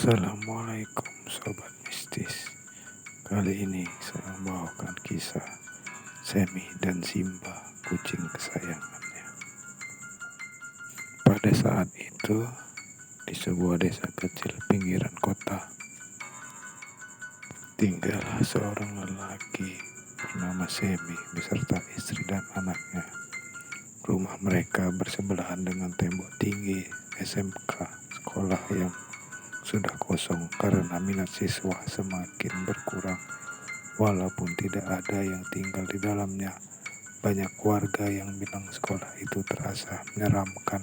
Assalamualaikum Sobat Mistis. Kali ini saya membawakan kisah Semi dan Simba, kucing kesayangannya. Pada saat itu, di sebuah desa kecil pinggiran kota, tinggallah seorang lelaki bernama Semi beserta istri dan anaknya. Rumah mereka bersebelahan dengan tembok tinggi SMK, sekolah yang sudah kosong karena minat siswa semakin berkurang. Walaupun tidak ada yang tinggal di dalamnya, banyak warga yang bilang sekolah itu terasa menyeramkan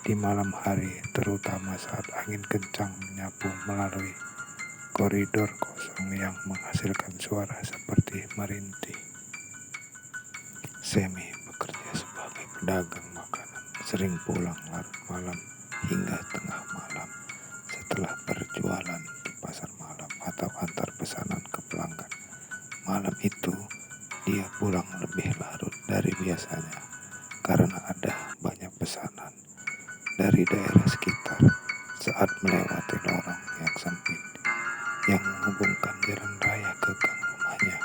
di malam hari, terutama saat angin kencang menyapu melalui koridor kosong yang menghasilkan suara seperti merintih. Semi bekerja sebagai pedagang makanan, sering pulang larut malam hingga tengah malam setelah berjualan di pasar malam atau antar pesanan ke pelanggan. Malam itu dia pulang lebih larut dari biasanya karena ada banyak pesanan dari daerah sekitar. Saat melewati lorong yang sempit yang menghubungkan jalan raya ke gang rumahnya,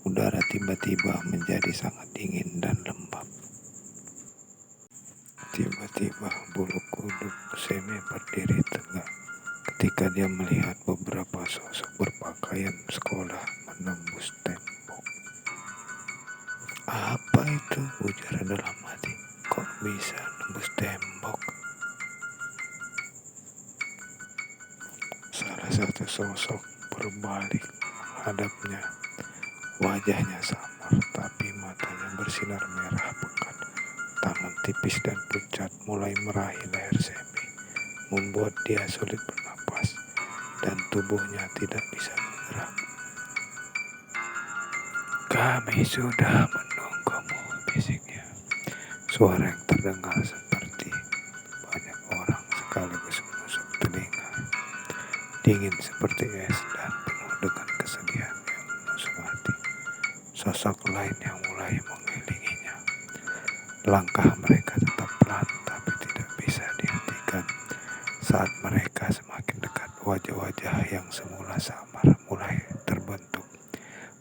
udara tiba-tiba menjadi sangat dingin dan lembab. Tiba-tiba bulu kuduk Semi berdiri tegak ketika dia melihat beberapa sosok berpakaian sekolah menembus tembok. "Apa itu?" ujar dalam hati. "Kok bisa nembus tembok?" Salah satu sosok berbalik menghadapnya. Wajahnya samar, tapi matanya bersinar merah pekat. Tangan tipis dan pucat mulai meraih leher Semi, membuat dia sulit bernapas dan tubuhnya tidak bisa bergerak. "Kami sudah menunggumu," bisiknya. Suara yang terdengar seperti banyak orang sekaligus menusuk telinga. Dingin seperti es dan penuh dengan kesedihan yang menusuk hati. Sosok lain yang mulai mengelilinginya. Langkah mereka tetap pelan tapi tidak bisa dihentikan. Saat mereka semakin dekat, wajah-wajah yang semula samar mulai terbentuk.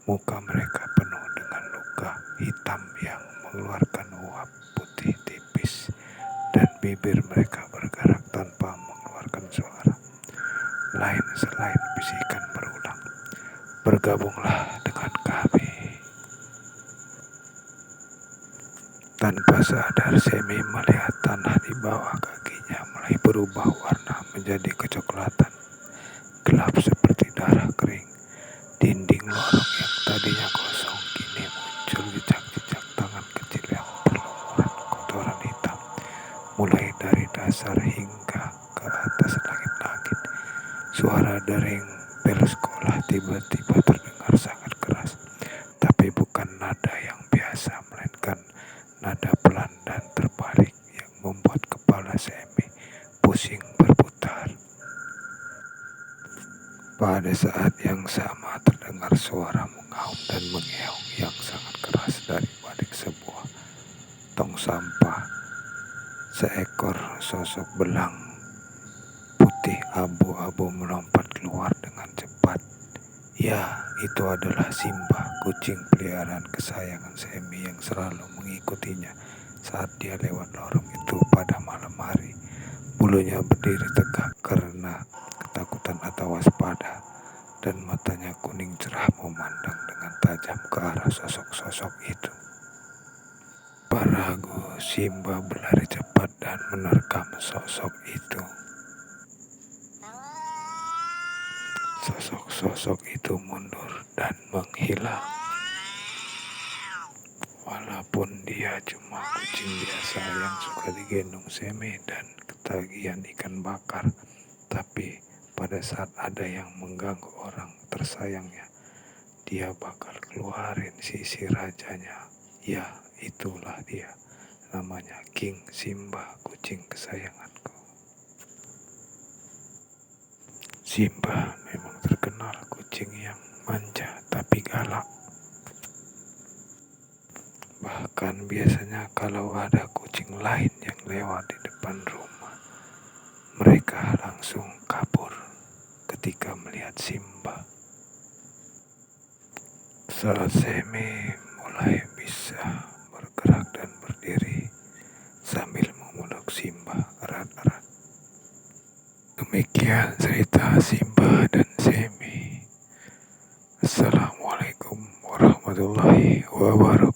Muka mereka penuh dengan luka hitam yang mengeluarkan uap putih tipis, dan bibir mereka bergerak tanpa mengeluarkan suara lain selain bisikan berulang, "Bergabunglah dengan kami." Tanpa sadar, Semi melihat tanah di bawah kakinya mulai berubah warna menjadi kecoklatan, gelap seperti darah kering. Dinding lorong yang tadinya kosong kini muncul jejak-jejak tangan kecil yang berlumuran kotoran hitam, mulai dari dasar hingga ke atas langit-langit. Suara dering bel sekolah tiba-tiba terdengar sangat keras, tapi bukan nada yang biasa, melainkan nada pelan dan terbalik yang membuat kepala Semi pusing berputar. Pada saat yang sama terdengar suara mengaum dan mengeong yang sangat keras dari balik sebuah tong sampah. Seekor sosok belang putih abu-abu melompat keluar dengan cepat. Ya, itu adalah Simba, kucing peliharaan kesayangan Semi yang selalu mengikutinya saat dia lewat lorong itu pada malam hari. Bulunya berdiri tegak karena ketakutan atau waspada, dan matanya kuning cerah memandang dengan tajam ke arah sosok-sosok itu. Ragu, Simba berlari cepat dan menerkam sosok itu. Sosok-sosok itu mundur dan menghilang. Walaupun dia cuma kucing biasa yang suka digendong Semi dan ketagihan ikan bakar, tapi pada saat ada yang mengganggu orang tersayangnya, dia bakal keluarin sisi rajanya. Ya, itulah dia. Namanya King Simba, kucing kesayanganku. Simba memang terkenal kucing yang manja tapi galak. Bahkan biasanya kalau ada kucing lain yang lewat di depan rumah, mereka langsung kabur. Saat Semi mulai bisa bergerak dan berdiri sambil memeluk Simba erat-erat. Demikian cerita Simba dan Semi. Assalamualaikum warahmatullahi wabarakatuh.